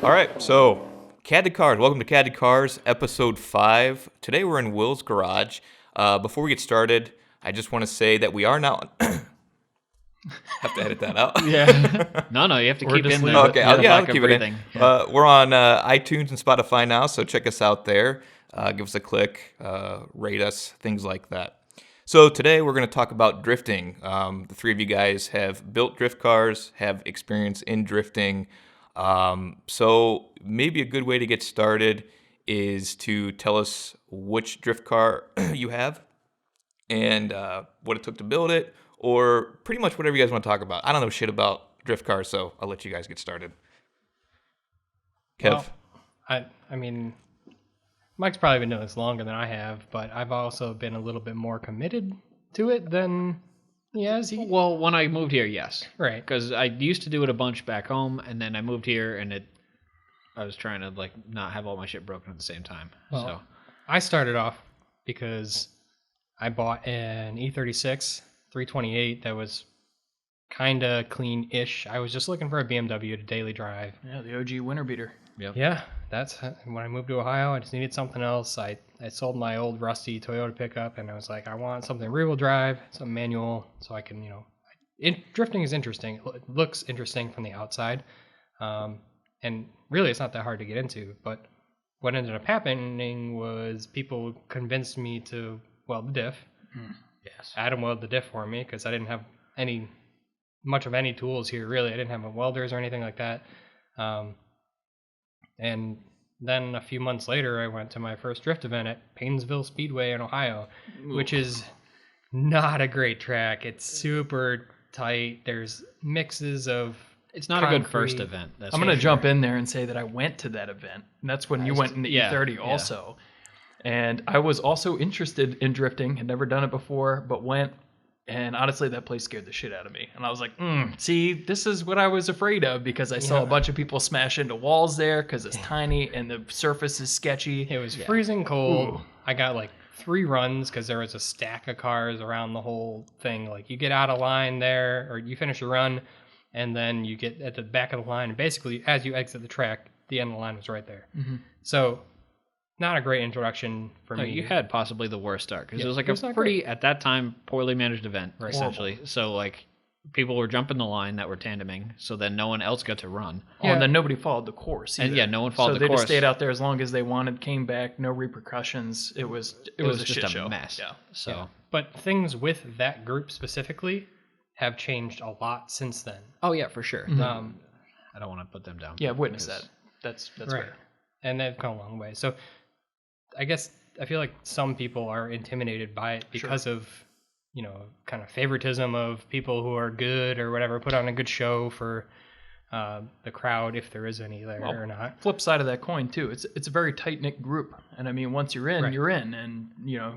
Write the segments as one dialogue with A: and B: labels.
A: All right, so CAD to Cars. Welcome to CAD to Cars, episode 5. Today we're in Will's garage. Before we get started, I just want to say that we are now. Have to edit that out.
B: Yeah. No, you have to keep in there.
A: Okay, I'll keep it in. We're on iTunes and Spotify now, so check us out there. Give us a click, rate us, things like that. So today we're going to talk about drifting. The three of you guys have built drift cars, have experience in drifting. So maybe a good way to get started is to tell us which drift car you have and what it took to build it, or pretty much whatever you guys want to talk about. I don't know shit about drift cars, so I'll let you guys get started. Kev?
C: Well, I mean, Mike's probably been doing this longer than I have, but I've also been a little bit more committed to it than he has.
B: Well, when I moved here, yes.
C: Right.
B: Because I used to do it a bunch back home, and then I moved here, and I was trying to not have all my shit broken at the same time.
C: Well,
B: so
C: I started off because I bought an E36 328 that was kind of clean-ish. I was just looking for a BMW to daily drive.
D: Yeah, the OG winter beater.
B: Yep.
C: Yeah, that's when I moved to Ohio. I just needed something else. I sold my old rusty Toyota pickup, and I was like, I want something rear-wheel drive, something manual, so I can, drifting is interesting. It looks interesting from the outside, and really it's not that hard to get into. But what ended up happening was people convinced me to weld the diff.
B: Yes.
C: Adam welded the diff for me because I didn't have much of any tools here, really. I didn't have welders or anything like that. And then a few months later, I went to my first drift event at Paynesville Speedway in Ohio, which is not a great track. It's super tight. There's mixes of
B: It's not
C: concrete.
B: a good first event.
D: I'm going to jump in there and say that I went to that event. And that's when you went in the E30 also. And I was also interested in drifting. Had never done it before, but went. And honestly, that place scared the shit out of me. And I was like, see, this is what I was afraid of because I saw a bunch of people smash into walls there because it's tiny and the surface is sketchy.
C: It was freezing cold. I got 3 runs because there was a stack of cars around the whole thing. You get out of line there, or you finish a run, and then you get at the back of the line. And basically, as you exit the track, the end of the line was right there. Mm-hmm. So, not a great introduction for me.
B: You had possibly the worst start because it was a pretty,
C: great.
B: at that time, poorly managed event, essentially. So, people were jumping the line that were tandeming, so then no one else got to run.
D: Yeah. And then nobody followed the course either.
B: And no one followed the course.
D: So they just stayed out there as long as they wanted, came back, no repercussions. It was a
B: just
D: shit
B: a
D: show.
B: mess. Yeah. So,
C: yeah. But things with that group specifically have changed a lot since then.
B: Oh yeah, for sure.
C: Mm-hmm.
B: I don't want to put them down.
D: Yeah, I've witnessed that. That's
C: right.
D: fair.
C: And they've come a long way. So I guess I feel like some people are intimidated by it because of, kind of favoritism of people who are good or whatever, put on a good show for the crowd, if there is any there or not.
D: Flip side of that coin too, it's a very tight knit group, and I mean once you're in, you're in, and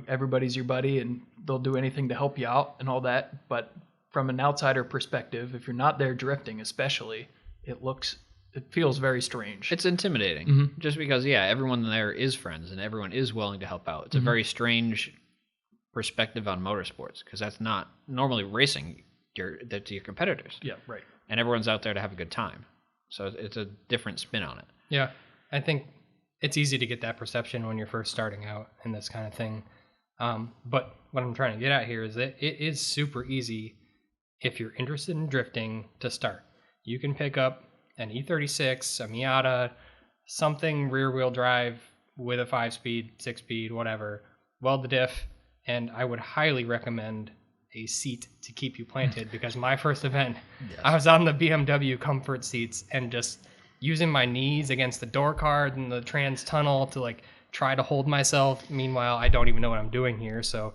D: everybody's your buddy, and they'll do anything to help you out and all that. But from an outsider perspective, if you're not there drifting, especially, it feels very strange.
B: It's intimidating, just because everyone there is friends and everyone is willing to help out. It's a very strange perspective on motorsports because that's not normally racing. To your competitors.
D: Yeah, right.
B: And everyone's out there to have a good time. So it's a different spin on it.
C: Yeah, I think it's easy to get that perception when you're first starting out in this kind of thing. But what I'm trying to get at here is that it is super easy if you're interested in drifting to start. You can pick up an E36, a Miata, something rear-wheel drive with a 5-speed, 6-speed, whatever, weld the diff, and I would highly recommend a seat to keep you planted because my first event, I was on the BMW comfort seats and just using my knees against the door card and the trans tunnel to try to hold myself. Meanwhile, I don't even know what I'm doing here, so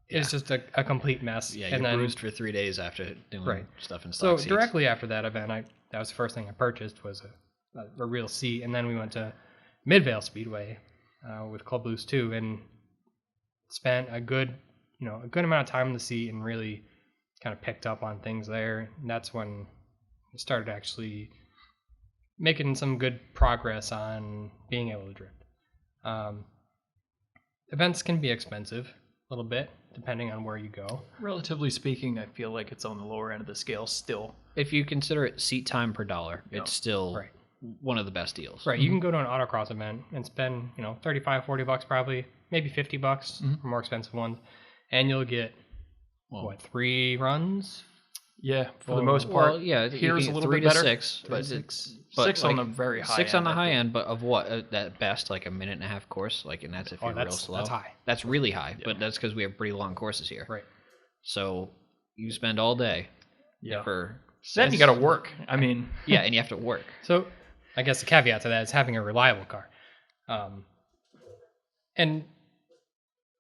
C: it's just a complete mess.
B: Yeah, you're bruised for 3 days after doing stuff in stock seats.
C: So directly after that event, that was the first thing I purchased was a real seat, and then we went to Midvale Speedway with Club Loose 2 and spent a good amount of time in the seat and really kind of picked up on things there. And that's when I started actually making some good progress on being able to drift. Events can be expensive a little bit, depending on where you go.
D: Relatively speaking, I feel like it's on the lower end of the scale still.
B: If you consider it seat time per dollar, it's still one of the best deals.
C: Right. You can go to an autocross event and spend, $35, $40 probably, maybe $50 for more expensive ones, and you'll get 3 runs?
D: Yeah, for the most part.
B: Well, yeah,
D: here's a little
B: 3
D: bit better.
B: to 6, but
D: 6 on the very high
B: 6
D: end,
B: on the
D: I
B: high
D: think.
B: end, but of what? At best, like a minute and a half course, and that's if you're real slow.
C: That's high.
B: That's really high, but that's because we have pretty long courses here.
C: Right.
B: So you spend all day.
D: Yeah.
B: For
D: then you got to work. I mean,
B: yeah, and you have to work.
C: So I guess the caveat to that is having a reliable car. And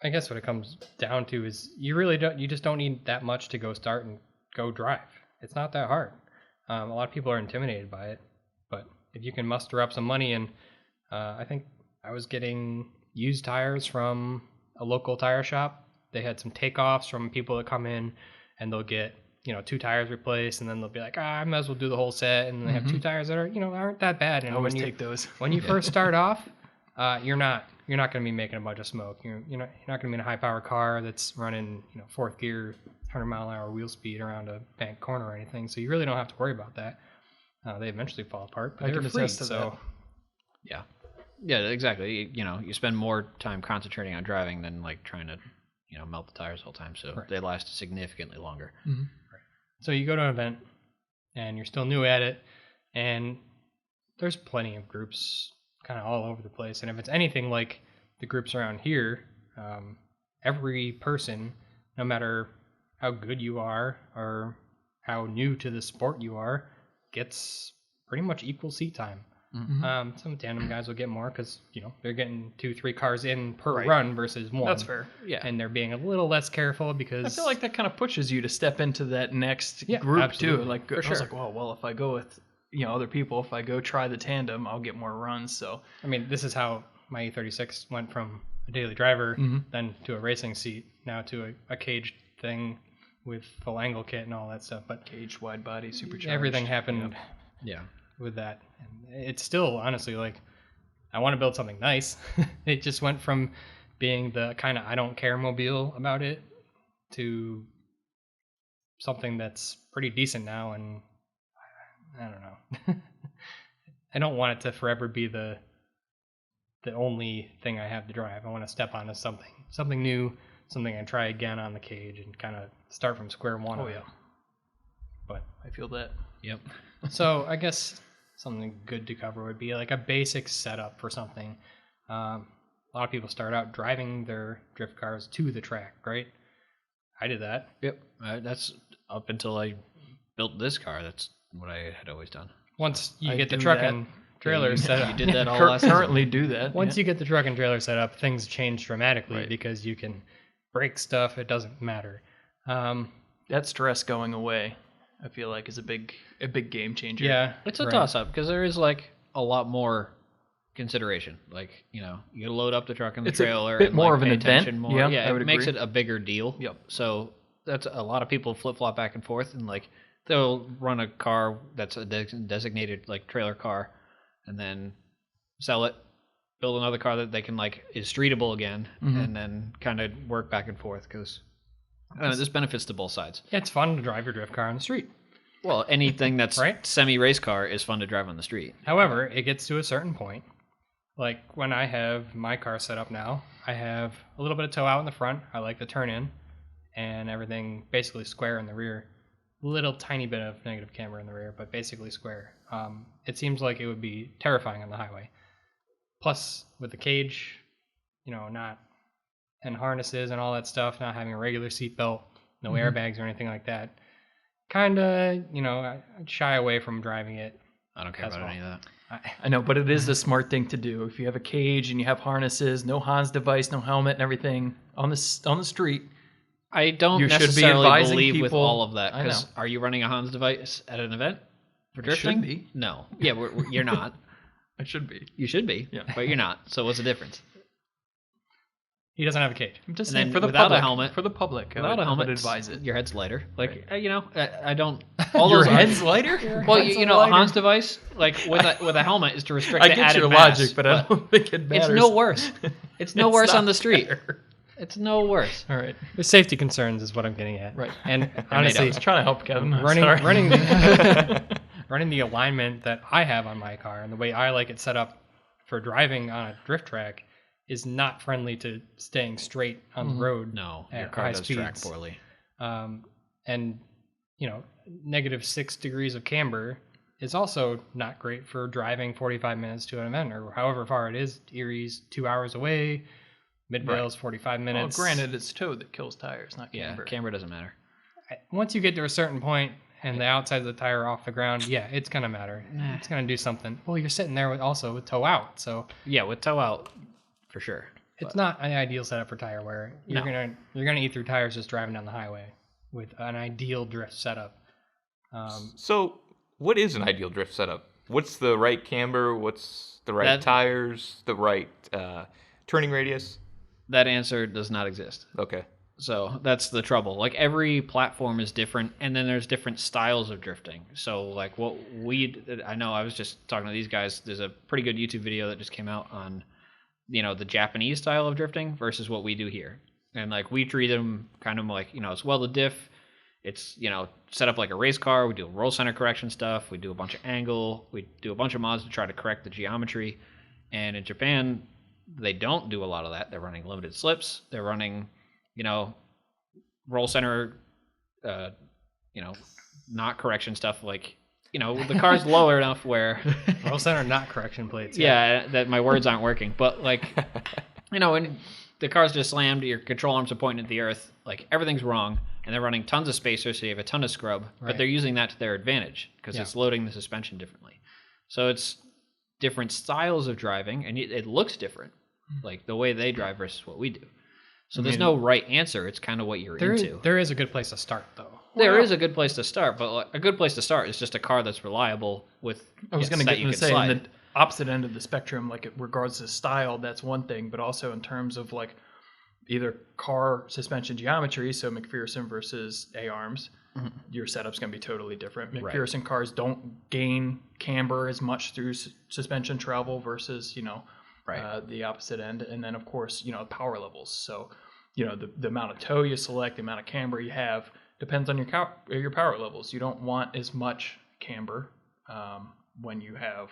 C: I guess what it comes down to is you just don't need that much to go start and go drive. It's not that hard. A lot of people are intimidated by it, but if you can muster up some money, and I think I was getting used tires from a local tire shop. They had some takeoffs from people that come in, and they'll get 2 tires replaced, and then they'll be like, I might as well do the whole set, and they have 2 tires that are aren't that bad. And
D: always take those.
C: When you first start off, you're not going to be making a bunch of smoke. You're not going to be in a high power car that's running 4th gear, 100-mile-an-hour wheel speed around a bank corner or anything. So you really don't have to worry about that. They eventually fall apart, but they're free. So
B: yeah, exactly. You spend more time concentrating on driving than trying to melt the tires all the time. So they last significantly longer.
C: Mm-hmm. So you go to an event, and you're still new at it, and there's plenty of groups kind of all over the place. And if it's anything like the groups around here, every person, no matter how good you are or how new to the sport you are, gets pretty much equal seat time. Mm-hmm. Some tandem guys will get more because they're getting 2-3 cars in per run versus one.
D: That's fair.
B: Yeah,
C: and they're being a little less careful because
D: I feel like that kind of pushes you to step into that next group
C: absolutely.
D: too. Like
C: For
D: I was
C: sure.
D: like, well, if I go with other people, if I go try the tandem, I'll get more runs. So
C: I mean, this is how my E36 went from a daily driver, then to a racing seat, now to a caged thing with full angle kit and all that stuff. But
D: caged, wide body, supercharged.
C: Everything happened. With that, and it's still honestly I want to build something nice. It just went from being the kind of I don't care mobile about it to something that's pretty decent now, and I don't know. I don't want it to forever be the only thing I have to drive. I want to step onto something new, something I try again on the cage and kind of start from square one.
D: Oh yeah.
C: But
D: I feel that.
B: Yep.
C: So I guess something good to cover would be like a basic setup for something. A lot of people start out driving their drift cars to the track, right? I did that.
B: Yep. That's up until I built this car. That's what I had always done.
C: Once you
D: I
C: get the
D: do
C: truck
D: that.
C: and trailer set up.
B: You did that all last season.
D: Currently do that.
C: Once you get the truck and trailer set up, things change dramatically
D: Right.
C: because you can break stuff. It doesn't matter.
D: That stress going away, I feel like, is a big game changer.
C: Yeah.
B: It's a
C: right.
B: toss-up because there is a lot more consideration. You load up the truck and the
D: It's a
B: trailer.
D: bit
B: and,
D: more of an
B: pay
D: event.
B: attention more.
D: Yeah, I
B: it
D: would
B: makes
D: agree.
B: it a bigger deal.
D: Yep.
B: So that's a lot of people flip-flop back and forth, and they'll run a car that's a designated trailer car, and then sell it, build another car that they can is streetable again, and then kind of work back and forth because this benefits to both sides.
C: It's fun to drive your drift car on the street.
B: Well, anything that's
C: Right?
B: semi-race car is fun to drive on the street.
C: However, it gets to a certain point. Like when I have my car set up now, I have a little bit of toe out in the front. I like the turn in and everything basically square in the rear. Little tiny bit of negative camber in the rear, but basically square. It seems like it would be terrifying on the highway. Plus, with the cage, not and harnesses and all that stuff, not having a regular seatbelt, no airbags or anything like that. Kind of, I'd shy away from driving it.
B: I don't care
C: As
B: about
C: well.
B: any of that.
D: I know, but it is the smart thing to do. If you have a cage and you have harnesses, no Hans device, no helmet, and everything on the street,
B: I don't
D: You should be
B: necessarily
D: advising
B: believe with
D: people-
B: all of that.
D: I
B: Because
D: know.
B: are you running a Hans device at an event for
D: I
B: drifting?
D: should be.
B: No. Yeah, you're not.
D: I should be.
B: You should be,
D: Yeah.
B: but you're not. So what's the difference?
C: He doesn't have a cage.
D: I'm just
B: And
D: saying
B: then
D: for the
B: without a
D: public.
B: helmet-
D: For the public,
B: Without a helmet,
D: I would advise it.
B: Your head's lighter.
D: Right.
B: I don't. All
D: Your
B: those
D: head's lighter?
B: Well, a Hans device with a helmet is to restrict
D: I
B: the
D: get
B: added
D: your
B: mass,
D: logic, but I don't think it matters.
B: it's no worse. It's no worse
D: not
B: on the street.
D: fair.
B: It's no worse.
D: All right.
C: There's safety concerns is what I'm getting at.
D: Right.
C: And
D: I
C: honestly,
D: was trying to help Kevin. I'm
C: running
D: sorry.
C: running running the alignment that I have on my car and the way I like it set up for driving on a drift track is not friendly to staying straight on the road.
B: No, your
C: at
B: car
C: high
B: does
C: speeds.
B: track poorly.
C: And, -6 degrees of camber is also not great for driving 45 minutes to an event or however far it is. Erie's 2 hours away. Midvale's 45 minutes.
D: Well, granted, it's toe that kills tires, not camber.
B: Yeah, camber doesn't matter.
C: Once you get to a certain point and the outside of the tire off the ground, it's going to matter. It's going to do something. Well, you're sitting there with toe out, so
B: Yeah, with toe out, for sure.
C: it's not an ideal setup for tire wear. You're gonna eat through tires just driving down the highway with an ideal drift setup.
A: So, what is an ideal drift setup? What's the right camber? What's the right tires? The right turning radius?
B: That answer does not exist.
A: Okay.
B: So that's the trouble. Like every platform is different, and then there's different styles of drifting. So like I know I was just talking to these guys. There's a pretty good YouTube video that just came out on, the Japanese style of drifting versus what we do here. And like we treat them kind of like, it's welded diff. It's, set up like a race car. We do roll center correction stuff. We do a bunch of angle. We do a bunch of mods to try to correct the geometry. And in Japan, they don't do a lot of that. They're running limited slips. They're running, roll center, not correction stuff. Like, the car's lower enough where
C: Roll center, not correction plates.
B: yeah, that my words aren't working. But like, when the car's just slammed, your control arms are pointing at the earth, like everything's wrong, and they're running tons of spacers, so you have a ton of scrub, but they're using that to their advantage because it's loading the suspension differently. So it's different styles of driving, and it looks different, like the way they drive versus what we do. So there's no right answer. It's kind of what you're into.
C: There is a good place to start, though.
B: There is a good place to start, but a good place to start is just a car that's reliable with.
D: I was going to say, on the opposite end of the spectrum, like in regards to style, that's one thing, but also in terms of like either car suspension geometry, so McPherson versus A-arms, your setup's going to be totally different. McPherson cars don't gain camber as much through suspension travel versus, the opposite end. And then, of course, power levels. So, the amount of toe you select, the amount of camber you have, depends on your power levels. You don't want as much camber when you have,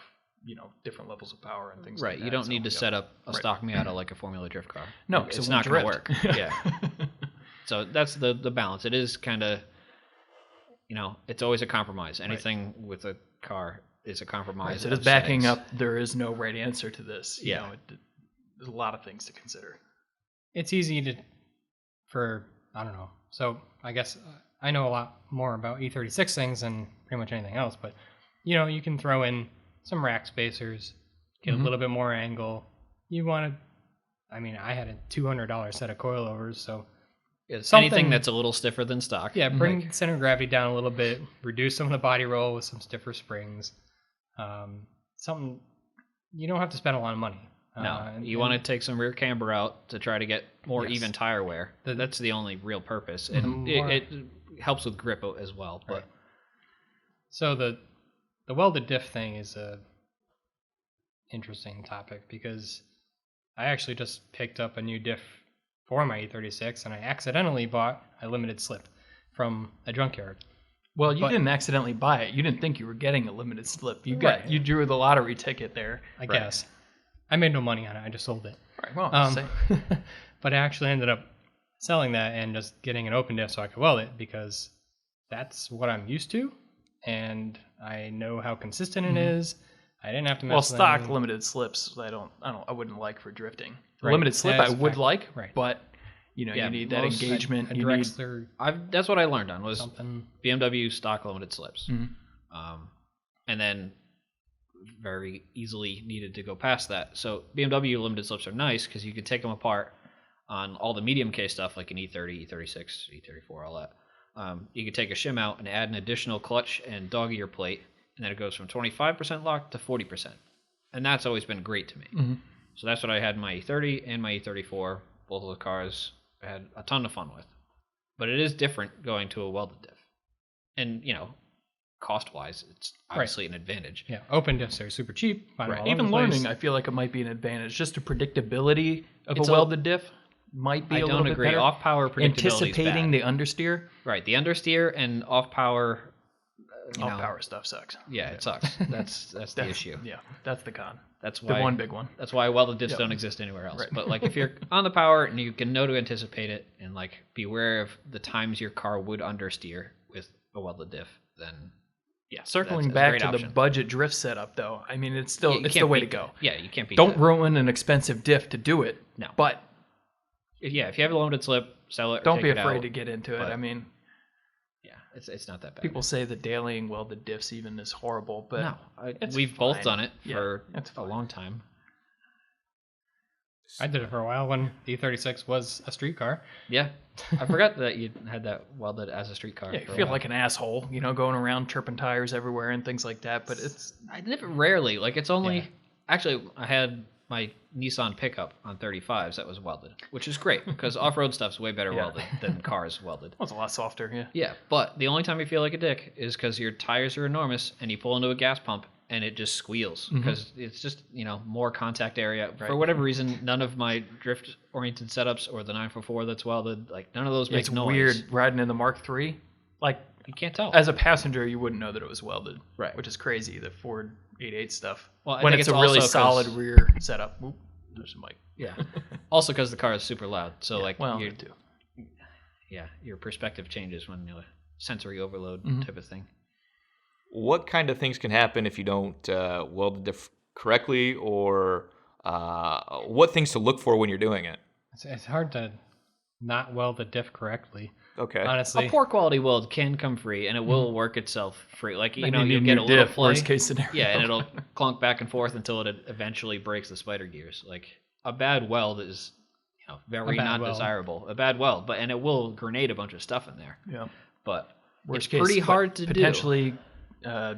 D: different levels of power and things like that.
B: Right. You don't need to set up a stock Miata like a Formula Drift car.
D: No,
B: it's not going to work. Yeah. So that's the balance. It is kind of, it's always a compromise. Anything with a car is a compromise.
D: Right, so just backing up, there is no right answer to this. There's a lot of things to consider.
C: It's easy I don't know. So I guess I know a lot more about E36 things than pretty much anything else, but you can throw in some rack spacers, get a little bit more angle. You want to, I had a $200 set of coilovers, so
B: anything that's a little stiffer than stock.
C: Yeah, bring center of gravity down a little bit, reduce some of the body roll with some stiffer springs. Something you don't have to spend a lot of money.
B: No, you want to take some rear camber out to try to get more even tire wear. That's the only real purpose. And it helps with grip as well. But
C: So the welded diff thing is a interesting topic because I actually just picked up a new diff for my E36 and I accidentally bought a limited slip from a junkyard.
D: Well, you didn't accidentally buy it. You didn't think you were getting a limited slip. You drew the lottery ticket there.
C: I guess. I made no money on it. I just sold it.
D: Right. Well,
C: but I actually ended up selling that and just getting an open diff so I could weld it because that's what I'm used to, and I know how consistent it is. I didn't have to mess with
D: stock
C: anything.
D: limited slips. I wouldn't like for drifting.
C: Right.
D: Limited slip I would like,
C: right.
D: But you need that engagement.
C: A Drexler,
B: that's what I learned on was
C: something.
B: BMW stock limited slips, and then very easily needed to go past that. So BMW limited slips are nice because you can take them apart on all the medium case stuff like an E30, E36, E34, all that. You could take a shim out and add an additional clutch and dog ear plate, and then it goes from 25% lock to 40%. And that's always been great to me. So that's what I had in my E30 and my E34. Both of the cars I had a ton of fun with. But it is different going to a welded diff. And, cost-wise, it's obviously an advantage.
C: Yeah, open diffs are super cheap.
D: Even learning, I feel like it might be an advantage. Just the predictability of a welded diff might be a little bit better.
B: Off-power predictability
D: anticipating the understeer.
B: Right, the understeer and off-power
D: All power stuff sucks.
B: Yeah, it sucks. That's the issue.
D: Yeah, that's the con.
B: That's why
D: the one big one.
B: That's why welded diffs don't exist anywhere else. Right. But like if you're on the power and you can know to anticipate it and like be aware of the times your car would understeer with a welded diff, then yeah.
D: Circling back to the budget drift setup though, I mean it's still it's the way to go.
B: Yeah, you can't beat
D: Don't ruin an expensive diff to do it.
B: No.
D: But
B: if you have a limited slip, sell it. Or
D: don't be afraid
B: out,
D: to get into it. I mean,
B: yeah, it's not that bad.
D: People say that dailying welded diffs even is horrible, but
B: no, we've both done it for a long time.
C: I did it for a while when the E36 was a street car.
B: Yeah, I forgot that you had that welded as a street car.
D: Yeah, you feel like an asshole, going around chirping tires everywhere and things like that. But
B: I did it rarely. Like it's only actually I had my Nissan pickup on 35s that was welded, which is great because off-road stuff's way better welded than cars welded.
D: Well, it's a lot softer, yeah.
B: Yeah, but the only time you feel like a dick is because your tires are enormous and you pull into a gas pump and it just squeals because it's just, more contact area. Right. For whatever reason, none of my drift-oriented setups or the 944 that's welded, like none of those make noise.
D: It's weird riding in the Mark III. Like,
B: you can't tell.
D: As a passenger, you wouldn't know that it was welded. Right. Which is crazy, the Ford 88 stuff. Well, when it's a really solid rear setup. Oop, there's a mic.
B: Yeah. Also because the car is super loud. So,
D: too.
B: Yeah, your perspective changes when sensory overload type of thing.
A: What kind of things can happen if you don't weld the diff correctly, or what things to look for when you're doing it?
C: It's hard to not weld the diff correctly.
A: Okay.
C: Honestly,
B: a poor quality weld can come free, and it will work itself free. Like you get a little
D: diff,
B: play,
D: worst case scenario.
B: Yeah, and it'll clunk back and forth until it eventually breaks the spider gears. Like a bad weld is, very not desirable. A bad weld, and it will grenade a bunch of stuff in there.
D: Yeah.
B: But
D: worst
B: it's
D: case,
B: pretty hard to
D: potentially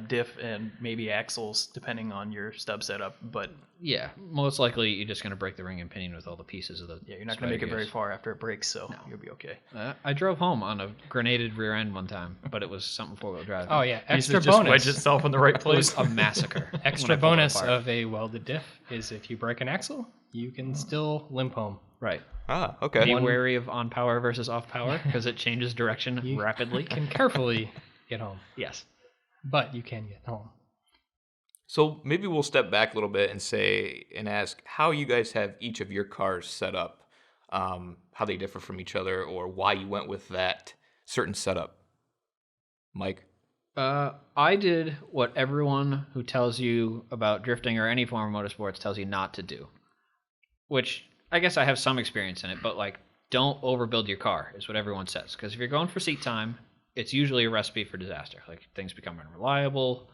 D: diff and maybe axles depending on your stub setup, but
B: yeah, most likely you're just going to break the ring and pinion with all the pieces of the
D: you're not going to make it very far after it breaks, so you'll be okay.
B: I drove home on a grenaded rear end one time, but it was something four-wheel drive.
C: Oh yeah, extra
D: bonus.
C: Just
D: wedge itself in the right place.
B: It was a massacre.
C: Extra bonus of a welded diff is if you break an axle, you can still limp home.
B: Right.
A: Ah, okay.
B: Be wary of on power versus off power because it changes direction rapidly.
C: You can carefully get home.
B: Yes.
C: But you can get home.
A: So maybe we'll step back a little bit and ask how you guys have each of your cars set up, how they differ from each other, or why you went with that certain setup. Mike?
B: I did what everyone who tells you about drifting or any form of motorsports tells you not to do, which I guess I have some experience in it, but don't overbuild your car is what everyone says. Because if you're going for seat time, it's usually a recipe for disaster. Like things become unreliable,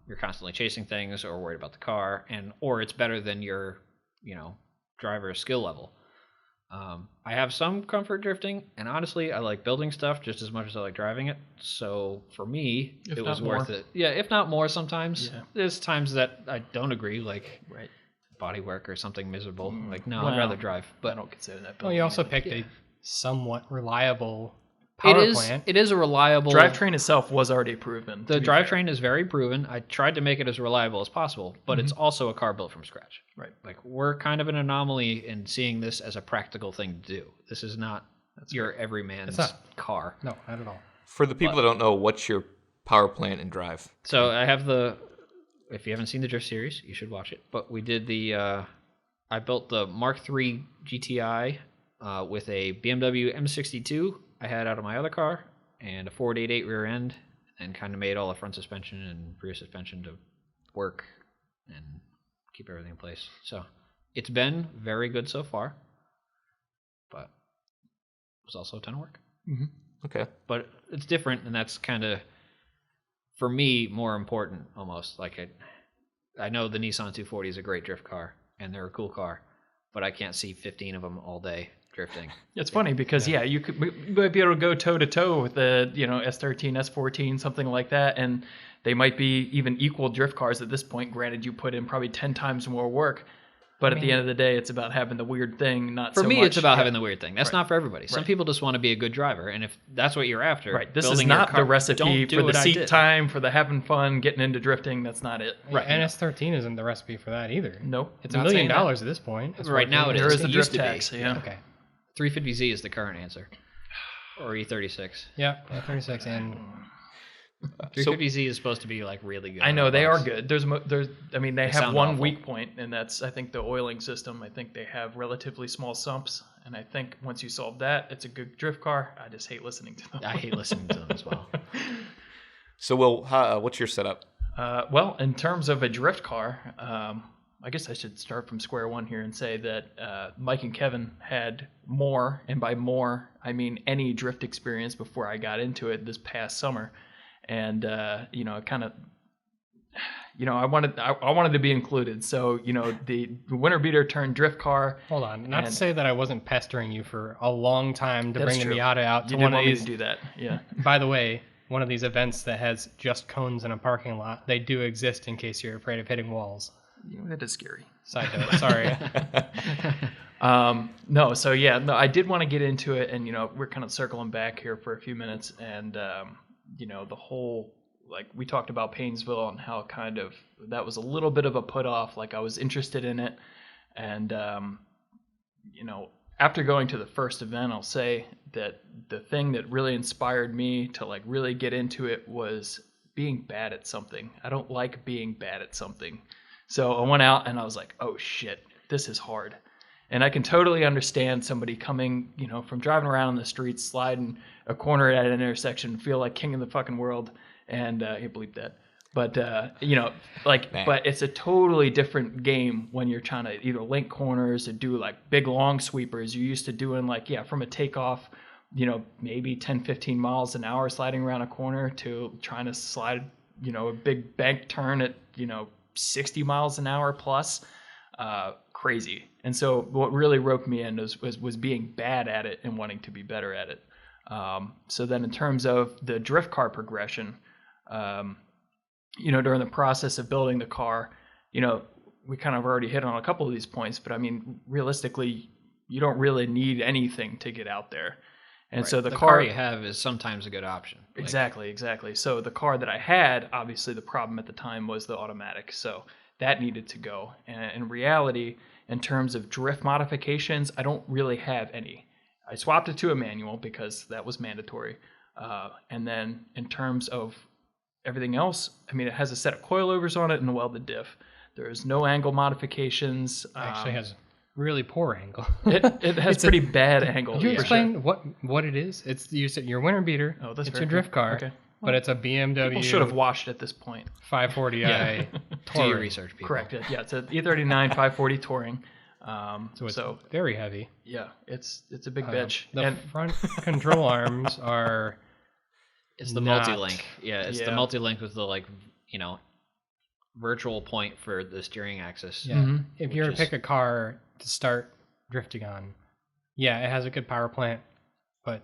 B: you're constantly chasing things or worried about the car, or it's better than your, driver's skill level. I have some comfort drifting, and honestly, I like building stuff just as much as I like driving it. So for me, it was worth it. Yeah, if not more sometimes. Yeah. There's times that I don't agree, like bodywork or something miserable. I'd rather drive. But
D: I don't consider that.
C: Well, you also picked a somewhat reliable power plant.
B: It is a reliable...
D: Drivetrain itself was already proven.
B: The drivetrain is very proven. I tried to make it as reliable as possible, but it's also a car built from scratch.
D: Right.
B: Like, we're kind of an anomaly in seeing this as a practical thing to do. This is not your everyman's car.
C: No, not at all.
A: For the people that don't know, what's your power plant and drive?
B: So I have if you haven't seen the Drift series, you should watch it. But we did I built the Mark III GTI with a BMW M62 I had out of my other car and a Ford 88 rear end, and kind of made all the front suspension and rear suspension to work and keep everything in place. So it's been very good so far, but it was also a ton of work.
A: Mm-hmm. Okay.
B: But it's different, and that's kind of, for me, more important almost. Like I know the Nissan 240 is a great drift car, and they're a cool car, but I can't see 15 of them all day drifting.
D: It's funny because you might be able to go toe to toe with the S13, S14, something like that, and they might be even equal drift cars at this point. Granted, you put in probably 10 times more work, but at the end of the day, it's about having the weird thing.
B: For me, it's about having the weird thing. That's not for everybody. Some people just want to be a good driver, and if that's what you're after,
D: right? This is not the recipe for the seat time, for the having fun, getting into drifting. That's not it.
C: Right. And S13 isn't the recipe for that either.
D: No,
C: it's $1 million at this point.
B: Right now, it is.
D: There is a
B: drift
D: tax. Yeah.
C: Okay.
B: 350Z is the current answer, or E36.
C: Yeah, 36 and
B: 350Z is supposed to be like really good.
D: I know
B: on
D: they
B: bikes.
D: are good. There's I mean, they have
B: sound
D: one
B: awful.
D: weak point, and that's, I think, the oiling system. I think they have relatively small sumps, and I think once you solve that, it's a good drift car. I just hate listening to them.
B: I hate listening to them as well.
A: So, Will, what's your setup?
D: Well, in terms of a drift car, I guess I should start from square one here and say that Mike and Kevin had more, and by more, I mean any drift experience before I got into it this past summer. And, kind of, I wanted to be included. So, the winter beater turned drift car.
C: Hold on. Not to say that I wasn't pestering you for a long time to bring the
D: true.
C: Miata out to
D: You
C: one
D: didn't
C: of
D: want me
C: these.
D: to do that. Yeah.
C: By the way, one of these events that has just cones in a parking lot, they do exist in case you're afraid of hitting walls.
D: That is scary.
C: Side note, sorry.
D: No, I did want to get into it, and we're kind of circling back here for a few minutes, and the whole, like, we talked about Paynesville and how kind of that was a little bit of a put off. Like, I was interested in it, and after going to the first event, I'll say that the thing that really inspired me to like really get into it was being bad at something. I don't like being bad at something. So I went out and I was like, oh shit, this is hard. And I can totally understand somebody coming, from driving around in the streets, sliding a corner at an intersection, feel like king of the fucking world. And you bleep that. But, but it's a totally different game when you're trying to either link corners or do like big long sweepers. You're used to doing from a takeoff, maybe 10, 15 miles an hour sliding around a corner to trying to slide, a big bank turn at, 60 miles an hour plus. Crazy. And so what really roped me in was being bad at it and wanting to be better at it. So then in terms of the drift car progression, during the process of building the car, we kind of already hit on a couple of these points, but I mean, realistically, you don't really need anything to get out there. And
B: Right.
D: so the
B: car you have is sometimes a good option.
D: Exactly. So the car that I had, obviously the problem at the time was the automatic. So that needed to go. And in reality, in terms of drift modifications, I don't really have any. I swapped it to a manual because that was mandatory. And then in terms of everything else, I mean, it has a set of coilovers on it and a welded diff. There's no angle modifications.
C: It actually has really poor angle.
D: It has pretty bad angle.
C: Could you
D: for
C: explain
D: sure.
C: what it is? It's you said your winter beater.
D: Oh, that's
C: it's
D: very
C: a drift
D: cool.
C: car,
D: Okay.
C: but it's a BMW.
D: People should have watched at this point.
C: 540i.
B: Do your
C: Touring.
B: research, people.
D: Correct. Yeah, it's an E39 540 Touring.
C: So it's very heavy.
D: Yeah, it's a big bitch.
C: The
D: And
C: front control arms are.
B: It's the
C: not-
B: multi-link. Yeah, it's the
D: Yeah.
B: multi-link with the virtual point for the steering axis.
C: Yeah.
D: Mhm.
C: If you were to pick a car to start drifting on, yeah, it has a good power plant, but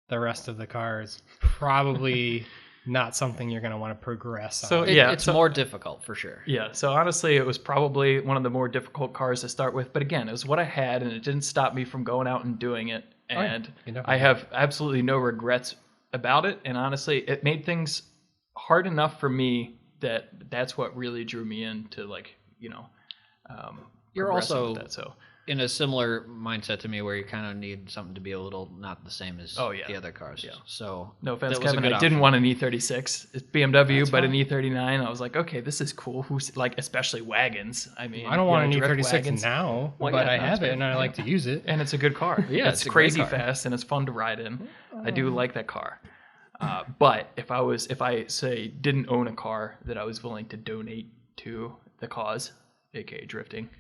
C: the rest of the car is probably not something you're going to want to progress on.
D: So,
B: It's more difficult for sure.
D: Yeah, so honestly, it was probably one of the more difficult cars to start with. But again, it was what I had, and it didn't stop me from going out and doing it.
C: Oh, yeah.
D: And
C: You definitely
D: I have absolutely no regrets about it. And honestly, it made things hard enough for me that's what really drew me into
B: You're
D: progressing
B: also
D: with that. So
B: in a similar mindset to me where you kind of need something to be a little not the same as
D: Oh, yeah.
B: the other cars.
D: Yeah.
B: So
D: no offense,
B: that was a
D: Kevin,
B: good
D: I didn't
B: option.
D: want an E36. It's BMW,
B: That's
D: but
B: fine.
D: an E39. I was like, okay, this is cool. Who's like, especially wagons. I mean,
C: I don't want an
D: drift
C: E36
D: wagons.
C: now,
D: Well,
C: but
D: yeah,
C: I
D: that's
C: have it
D: fair.
C: and I like to use it.
D: And it's a good car.
B: Yeah,
D: it's
B: it's a great
D: crazy
B: car.
D: fast and it's fun to ride in. I do like that car. But if I say didn't own a car that I was willing to donate to the cause, aka drifting,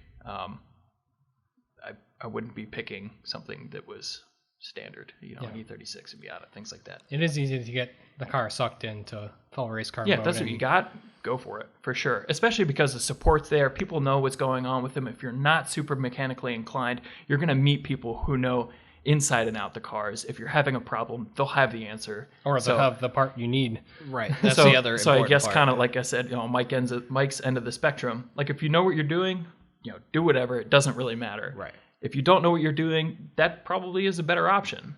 D: I wouldn't be picking something that was standard, an E36 and Miata, things like that.
C: It is easy to get the car sucked into full race car
D: Yeah,
C: mode.
D: if that's what
C: and-
D: you got, go for it, for sure. Especially because the support's there. People know what's going on with them. If you're not super mechanically inclined, you're going to meet people who know inside and out the cars. If you're having a problem, they'll have the answer.
C: Or they'll have the part you need.
B: Right. That's
D: so,
B: the other
D: So I
B: important
D: guess
B: part.
D: kind of like I said, Mike's end of the spectrum. Like if you know what you're doing, do whatever. It doesn't really matter.
B: Right.
D: If you don't know what you're doing, that probably is a better option.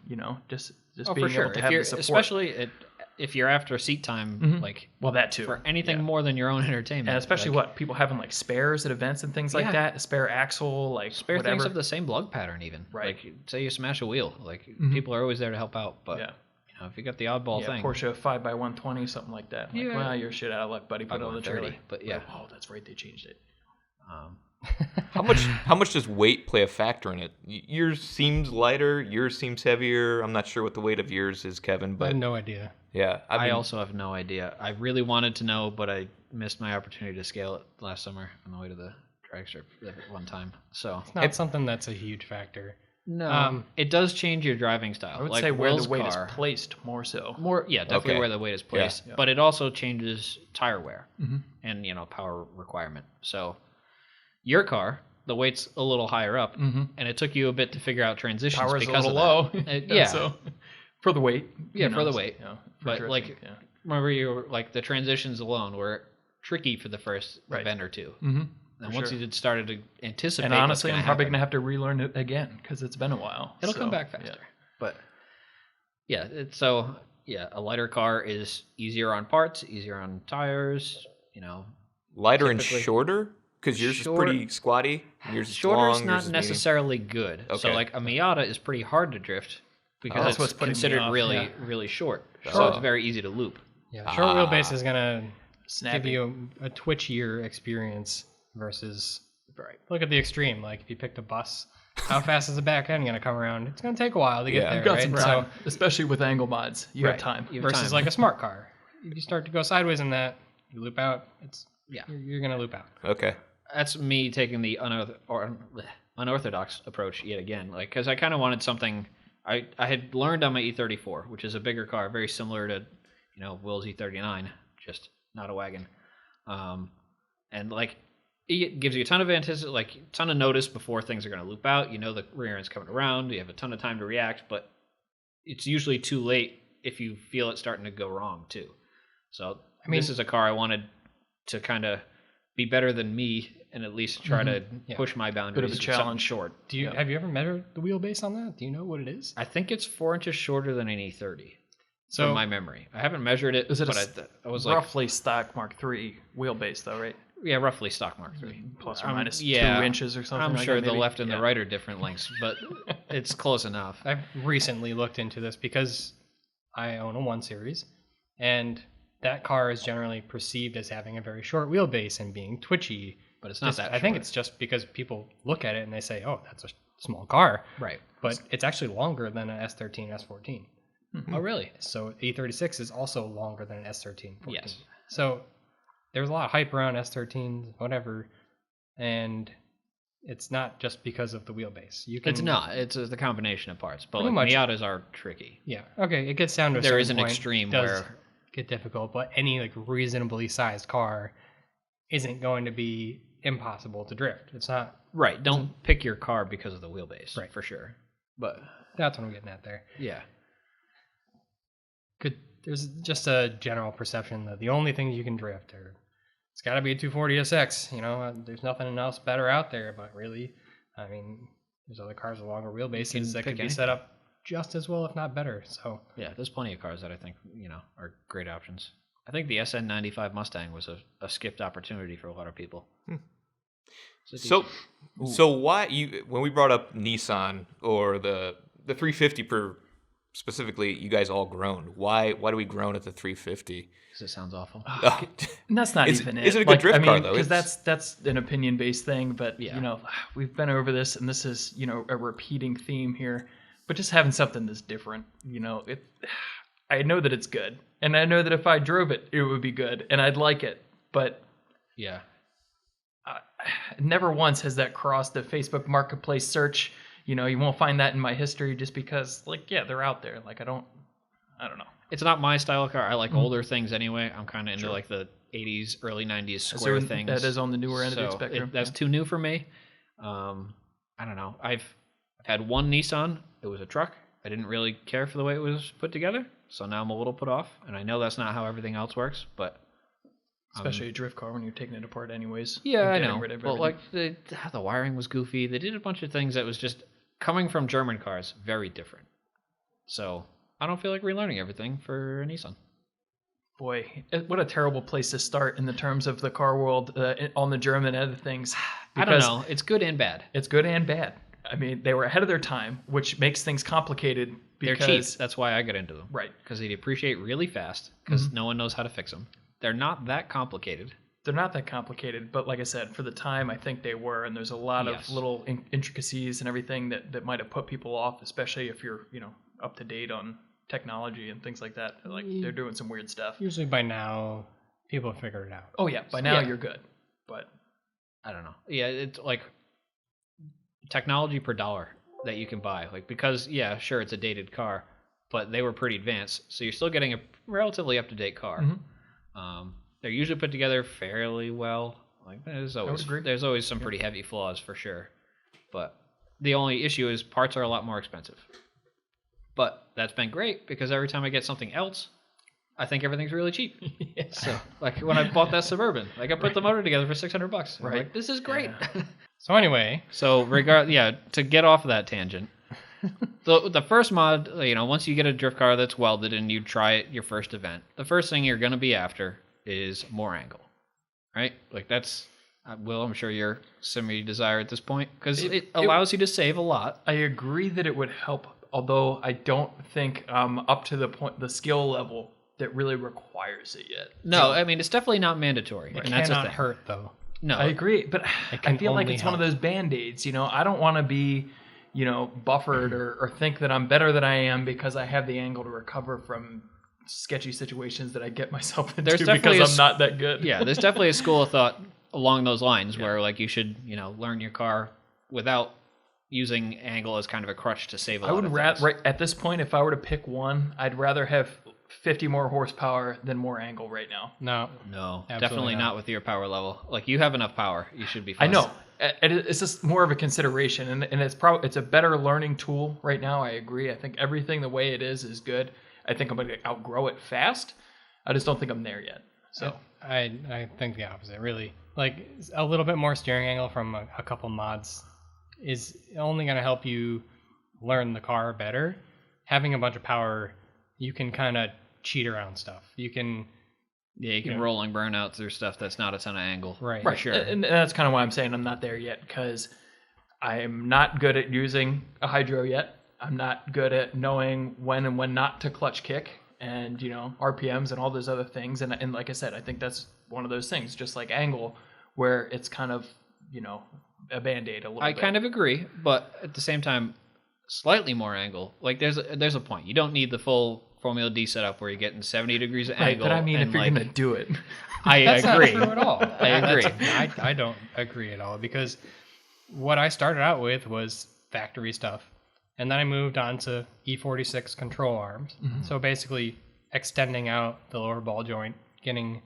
D: Just
B: Oh,
D: being
B: for sure.
D: able to
B: If
D: have
B: you're,
D: the support.
B: especially if you're after seat time,
D: Well, that too.
B: for anything
D: Yeah.
B: more than your own entertainment.
D: And especially
B: like,
D: what people having like spares at events and things like
B: Yeah.
D: that, a spare axle, like
B: spare
D: whatever.
B: things of the same lug pattern even.
D: Right.
B: Like say you smash a wheel, like people are always there to help out, but
D: Yeah.
B: if you got the oddball thing.
D: Porsche 5x120, something like that. Like, well, you're shit out of luck, buddy. Put it on the trailer.
B: But yeah.
D: Oh, that's right. They changed it.
A: How much does weight play a factor in it? Yours seems lighter. Yours seems heavier. I'm not sure what the weight of yours is, Kevin. But
C: I have no idea.
A: Yeah,
B: I also have no idea. I really wanted to know, but I missed my opportunity to scale it last summer on the way to the drag strip one time. So
C: It's not something that's a huge factor.
B: no, it does change your driving style.
D: I would
B: like
D: say where
B: Will's
D: the weight
B: car,
D: is placed more so.
B: definitely
A: Okay.
B: where the weight is placed.
D: Yeah.
B: But it also changes tire wear
D: Mm-hmm.
B: and power requirement. So your car, the weight's a little higher up,
D: Mm-hmm.
B: and it took you a bit to figure out transitions
D: Power is a
B: because
D: little
B: of
D: low.
B: that. Yeah.
D: So for the weight.
B: Yeah,
D: you
B: for
D: know,
B: the weight.
D: for
B: But
D: drifting,
B: like,
D: yeah.
B: remember you were like the transitions alone were tricky for the first
D: Right.
B: event or two.
D: Mm-hmm.
B: And
D: For
B: once
D: sure.
B: you started to anticipate,
D: And honestly,
B: what's
D: I'm probably
B: happen,
D: going to have to relearn it again because it's been a while.
B: it'll
D: So,
B: come back faster.
D: yeah.
B: But yeah, a lighter car is easier on parts, easier on tires.
A: lighter and
B: typically-
A: shorter because yours
B: Short-
A: is pretty squatty. Yours is
B: Shorter's
A: long.
B: not
A: yours is medium.
B: necessarily good. So
A: Okay.
B: like a Miata is pretty hard to drift because
D: That's
B: it's
D: what's putting me
B: considered
D: off,
B: really
D: yeah.
B: really short.
A: Oh.
B: So it's very easy to loop.
C: Yeah, short wheelbase
A: Ah.
C: is gonna give
D: Snappy.
C: you a twitchier experience versus
B: Right.
C: look at the extreme. Like if you picked a bus, how fast is the back end gonna come around? It's gonna take a while to get
A: Yeah.
C: there,
D: You've got
C: right?
D: some time, especially with angle mods. You have
B: Right.
D: time.
B: You have
C: versus
B: time.
C: like a smart car, if you start to go sideways in that, you loop out.
B: Yeah.
C: You're gonna loop out.
A: Okay.
B: That's me taking the unorthodox approach yet again. Like, because I kind of wanted something. I had learned on my E34, which is a bigger car, very similar to Will's E39, just not a wagon. And like it gives you a ton of ton of notice before things are going to loop out. The rear end's coming around. You have a ton of time to react, but it's usually too late if you feel it starting to go wrong too. So this is a car I wanted to kind of be better than me and at least try to push my boundaries.
D: Bit of a
B: with something
D: challenge.
B: short.
C: Have you ever measured the wheelbase on that? Do you know what it is?
B: I think it's 4 inches shorter than an E30.
C: So
B: from my memory, I haven't measured it.
D: Is it
B: but I was like,
D: roughly stock Mark III wheelbase though, right?
B: yeah, roughly stock Mark III.
D: Plus or minus 2
B: yeah,
D: inches or something.
B: I'm
D: like
B: sure
D: that,
B: the
D: maybe?
B: left and
D: Yeah.
B: the right are different lengths, but it's close enough.
C: I've recently looked into this because I own a 1 Series, and that car is generally perceived as having a very short wheelbase and being twitchy.
B: But it's not that.
C: I think
B: short.
C: it's just because people look at it and they say, "Oh, that's a small car,"
B: right.
C: but it's actually longer than an S13, S14.
B: Oh, really?
C: So E36 is also longer than an S13, 14.
B: Yes.
C: So there's a lot of hype around S13s, whatever, and it's not just because of the wheelbase.
B: It's not. It's the combination of parts. But
C: Pretty
B: like,
C: much.
B: Miatas are tricky.
C: Yeah. Okay. It gets down to a
B: There
C: certain
B: is an
C: point,
B: extreme
C: it does
B: where
C: get difficult, but any like reasonably sized car isn't going to be impossible to drift. It's not.
B: right. Don't pick your car because of the wheelbase.
C: Right.
B: For sure. But
C: That's what I'm getting at there.
B: yeah.
C: There's just a general perception that the only things you can drift are it's got to be a 240 SX. There's nothing else better out there. But really, I mean, there's other cars with longer wheelbases that
B: pick
C: could be set up just as well, if not better. So
B: Yeah, there's plenty of cars that I think, are great options. I think the SN95 Mustang was a skipped opportunity for a lot of people.
A: So why when we brought up Nissan or the 350 specifically, you guys all groaned. Why do we groan at the 350?
B: Because it sounds awful.
D: And that's not
A: Is
D: even
A: it a
D: it.
A: good drift car, though?
D: Because that's an opinion-based thing. But
B: Yeah.
D: we've been over this, and this is a repeating theme here. But just having something that's different, I know that it's good, and I know that if I drove it, it would be good, and I'd like it. But
B: Yeah.
D: never once has that crossed the Facebook Marketplace search. You won't find that in my history just because, they're out there. Like I don't know.
B: It's not my style of car. I like older things anyway. I'm kind of into like the 80s, early 90s square things.
D: That is on the newer end of the
B: So
D: spectrum.
B: that's too new for me. I don't know. I've had one Nissan. It was a truck. I didn't really care for the way it was put together. So now I'm a little put off. And I know that's not how everything else works, but
D: Especially a drift car when you're taking it apart anyways.
B: yeah,
D: and
B: I
D: getting
B: know.
D: rid of
B: But
D: everything.
B: like the wiring was goofy. They did a bunch of things that was just coming from German cars, very different. So I don't feel like relearning everything for a Nissan.
D: Boy, what a terrible place to start in the terms of the car world on the German end of things.
B: I don't
D: Because
B: know. It's good and bad.
D: It's good and bad. I mean, they were ahead of their time, which makes things complicated
B: They're cheap. That's why I got into them.
D: Right.
B: Because they depreciate really fast because no one knows how to fix them. They're not that complicated.
D: They're not that complicated, but like I said, for the time, I think they were, and there's a lot of little intricacies and everything that might have put people off, especially if you're, up to date on technology and things like that. Like, they're doing some weird stuff.
C: Usually by now, people have figured it out.
D: Oh, yeah. By now, you're good. But
B: I don't know. Yeah, it's like technology per dollar that you can buy. Like, because, yeah, sure, it's a dated car, but they were pretty advanced. So you're still getting a relatively up-to-date car. They're usually put together fairly well. Like, there's always some pretty heavy flaws for sure. But the only issue is parts are a lot more expensive. But that's been great because every time I get something else, I think everything's really cheap. So, like when I bought that Suburban, like I put the motor together for $600. Right. Like, this is great.
C: Yeah. So anyway,
B: to get off of that tangent, the first mod, once you get a drift car that's welded and you try it your first event, the first thing you're going to be after is more angle, right? Like that's, Will, I'm sure you're semi-desire at this point because it allows you to save a lot.
D: I agree that it would help, although I don't think up to the skill level that really requires it yet.
B: No, I mean, it's definitely not mandatory.
C: It cannot hurt, though.
B: No.
D: I agree, but I feel like it's one of those Band-Aids, I don't want to be, buffered or think that I'm better than I am because I have the angle to recover from sketchy situations that I get myself into because I'm not that good.
B: Yeah, there's definitely a school of thought along those lines where, like, you should, learn your car without using angle as kind of a crutch to save a lot of things.
D: Right at this point, if I were to pick one, I'd rather have 50 more horsepower than more angle right now.
B: No, definitely not with your power level. Like, you have enough power, you should be fine.
D: I know. It's just more of a consideration, and it's a better learning tool right now. I agree. I think everything the way it is good. I think I'm going to outgrow it fast. I just don't think I'm there yet. So
C: I think the opposite. Really, like a little bit more steering angle from a couple mods is only going to help you learn the car better. Having a bunch of power, you can kind of cheat around stuff. You can
B: rolling burnout through stuff that's not a ton of angle.
C: Right.
B: For sure.
D: And that's kind of why I'm saying I'm not there yet, because I'm not good at using a hydro yet. I'm not good at knowing when and when not to clutch kick and, RPMs and all those other things. And like I said, I think that's one of those things, just like angle, where it's kind of, a Band-Aid a little bit.
B: I kind of agree, but at the same time, slightly more angle. Like there's a point. You don't need the full Formula D setup where you're getting 70 degrees of angle.
D: But I mean, if you're going to do it.
C: That's
B: agree.
C: Not true at all.
B: I agree.
C: I don't agree at all because what I started out with was factory stuff. And then I moved on to E46 control arms. Mm-hmm. So basically extending out the lower ball joint, getting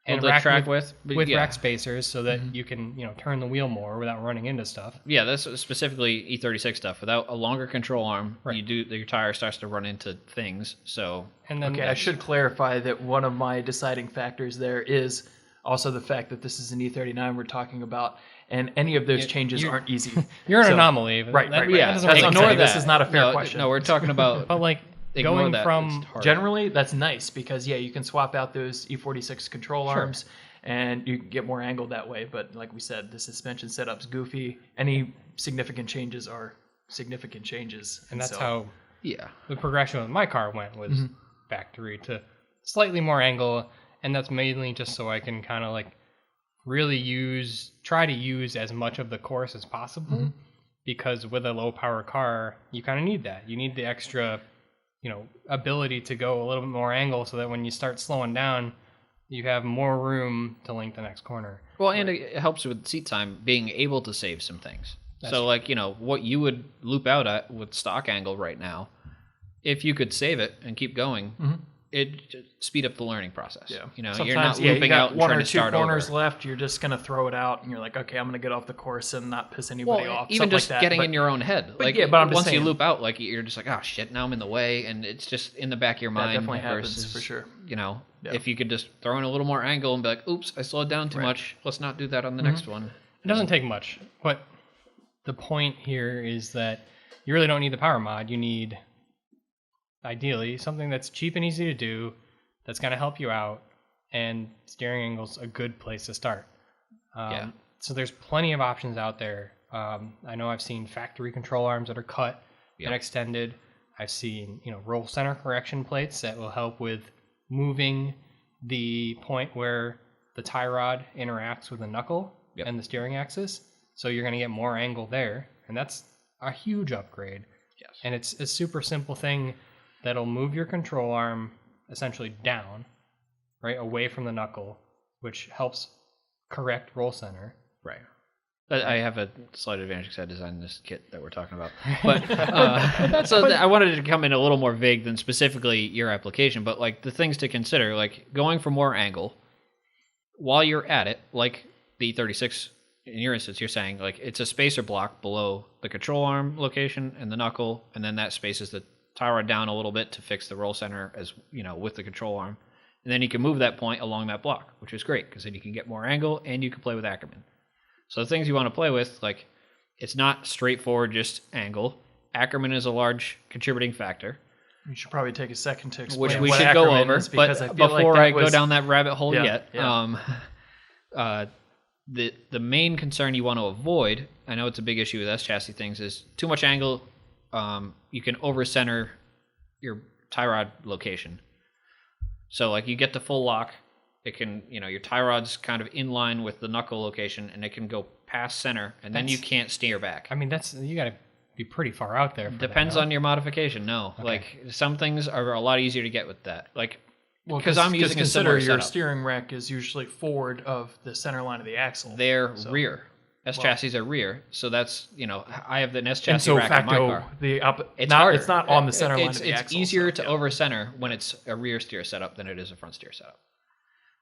B: and the track with
C: rack spacers so that you can, turn the wheel more without running into stuff.
B: Yeah, that's specifically E36 stuff. Without a longer control arm,
C: right.
B: your tire starts to run into things. So
C: and then
D: I should clarify that one of my deciding factors there is also the fact that this is an E39 we're talking about. And any of those changes aren't easy.
C: You're an anomaly.
D: Right.
B: Yeah,
D: that's ignore that. This is not a fair question.
B: No, we're talking about...
C: But like going from...
D: Generally, that's nice because, you can swap out those E46 control arms and you can get more angle that way. But like we said, the suspension setup's goofy. Any significant changes are significant changes.
C: And that's how the progression with my car went was factory to slightly more angle. And that's mainly just so I can kind of like really try to use as much of the course as possible because with a low power car, you kind of need that. You need the extra, ability to go a little bit more angle so that when you start slowing down, you have more room to link the next corner.
B: Well, and it helps with seat time, being able to save some things. That's so like, what you would loop out at with stock angle right now, if you could save it and keep going, it speed up the learning process.
D: Yeah.
B: You're not looping out and trying to start over.
D: One or two corners left, you're just going to throw it out, and you're like, okay, I'm going to get off the course and not piss anybody off.
B: Even just like getting in your own head.
D: But I'm
B: once
D: just
B: you loop out, like you're just like, oh shit, now I'm in the way, and it's just in the back of your mind.
D: That definitely happens for sure.
B: If you could just throw in a little more angle and be like, oops, I slowed down too much. Let's not do that on the next one.
C: It doesn't take much. But the point here is that you really don't need the power mod. You need, ideally, something that's cheap and easy to do, that's going to help you out, and steering angle's a good place to start. So there's plenty of options out there. I know I've seen factory control arms that are cut and extended. I've seen, roll center correction plates that will help with moving the point where the tie rod interacts with the knuckle and the steering axis. So you're going to get more angle there. And that's a huge upgrade.
B: Yes.
C: And it's a super simple thing that'll move your control arm essentially down, right, away from the knuckle, which helps correct roll center.
B: Right. I have a slight advantage because I designed this kit that we're talking about. But I wanted to come in a little more vague than specifically your application, but like the things to consider, like going for more angle while you're at it, like the 36 in your instance, you're saying like it's a spacer block below the control arm location and the knuckle, and then that spaces the tie rod down a little bit to fix the roll center as with the control arm, and then you can move that point along that block, which is great because then you can get more angle and you can play with Ackerman. So the things you want to play with, like, it's not straightforward just angle. Ackerman is a large contributing factor.
D: You should probably take a second to explain
B: which we
D: what
B: should go
D: Ackerman
B: over.
D: is, because
B: but
D: I feel
B: before
D: like
B: I go down that rabbit hole
D: Yeah.
B: The main concern you want to avoid, I know it's a big issue with S chassis things, is too much angle. You can over center your tie rod location. So like you get the full lock. It can, your tie rod's kind of in line with the knuckle location, and it can go past center, and then you can't steer back.
C: I mean, you got to be pretty far out there.
B: Depends on your modification. No,
C: Okay.
B: like some things are a lot easier to get with that. Like,
D: Well,
B: because I'm using a similar
D: your
B: setup.
D: steering rack is usually forward of the center line of the axle.
B: They're
D: So-
B: rear. S chassis are rear, so that's I have the S
D: and
B: chassis
D: so
B: rack on my
D: facto,
B: car.
D: it's
B: harder.
D: it's not on the center line of the
B: It's
D: axle.
B: easier
D: so,
B: to over center when it's a rear steer setup than it is a front steer setup.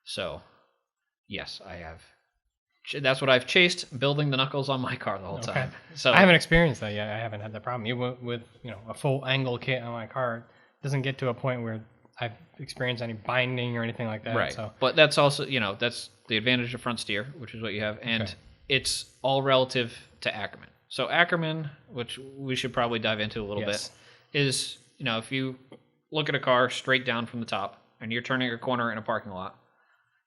B: So, yes, I have. That's what I've chased, building the knuckles on my car the whole time. So
C: I haven't experienced that yet. I haven't had that problem. Even with a full angle kit on my car, it doesn't get to a point where I've experienced any binding or anything like that.
B: right.
C: So
B: But that's also that's the advantage of front steer, which is what you have, and it's all relative to Ackerman. So Ackerman, which we should probably dive into a little
C: Yes.
B: bit, is if you look at a car straight down from the top and you're turning a corner in a parking lot,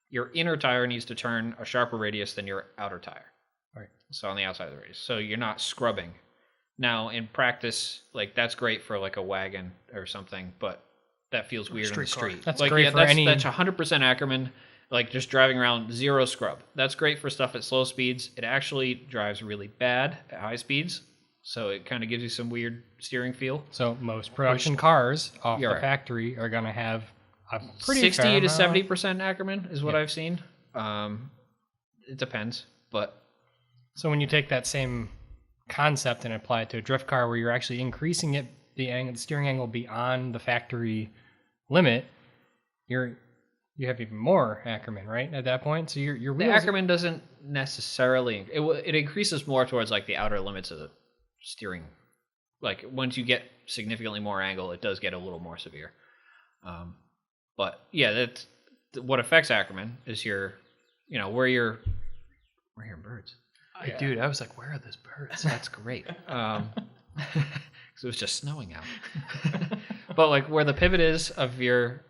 B: your inner tire needs to turn a sharper radius than your outer tire.
C: Right.
B: So on the outside of the radius. So you're not scrubbing. Now in practice, like that's great for like a wagon or something, but that feels weird in the
D: street car.
B: street.
C: That's
B: like,
C: great for any-
B: That's 100% Ackerman. Like just driving around, zero scrub. That's great for stuff at slow speeds. It actually drives really bad at high speeds, so it kind of gives you some weird steering feel.
C: So most production cars off
B: You're
C: the
B: right.
C: factory are going to have a pretty
B: 60
C: fair
B: to
C: amount.
B: 70% Ackerman is what I've seen. It depends, but
C: So when you take that same concept and apply it to a drift car where you're actually increasing it, the steering angle beyond the factory limit, you have even more Ackerman, right? At that point, so your
B: the
C: wheels,
B: Ackerman doesn't necessarily. It increases more towards like the outer limits of the steering. Like once you get significantly more angle, it does get a little more severe. But yeah, that's what affects Ackerman is where your birds.
D: Dude, I was like, where are those birds?
B: That's great. Because it was just snowing out. But like where the pivot is of your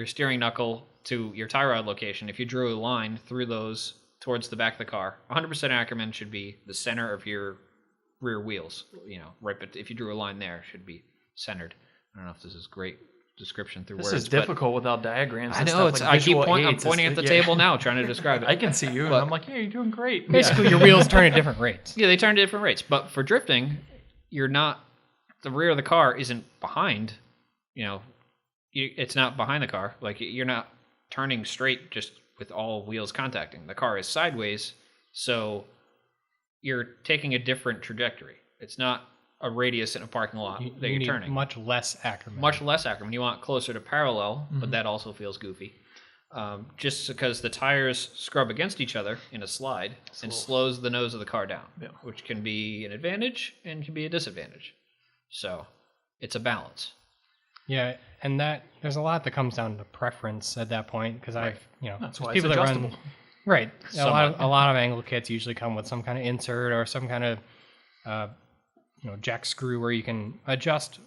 B: steering knuckle to your tie rod location, if you drew a line through those towards the back of the car, 100% Ackerman should be the center of your rear wheels. Right, but if you drew a line there, it should be centered. I don't know if this is great description through
D: This
B: words.
D: is difficult without diagrams.
B: I
D: and
B: know.
D: stuff,
B: I
D: like
B: keep
D: visual
B: I'm
D: aids.
B: pointing at the
D: Yeah.
B: table now, trying to describe it.
D: I can see you, and
B: But-
D: I'm like, hey, you're doing great.
C: basically your wheels turn at different rates.
B: Yeah, they turn to different rates. But for drifting, the rear of the car isn't behind. It's not behind the car. Like you're not turning straight just with all wheels contacting. The car is sideways, so you're taking a different trajectory. It's not a radius in a parking lot that
C: You
B: you're
C: need
B: turning.
C: much less Ackerman.
B: Much less Ackerman. You want closer to parallel, but that also feels goofy. Just because the tires scrub against each other in a slide and slows the nose of the car down, which can be an advantage and can be a disadvantage. So it's a balance.
C: Yeah, and there's a lot that comes down to preference at that point because
D: That's why
C: people
D: it's
C: that run
D: adjustable.
C: right.
B: Somewhat.
C: A lot of angle kits usually come with some kind of insert or some kind of jack screw where you can adjust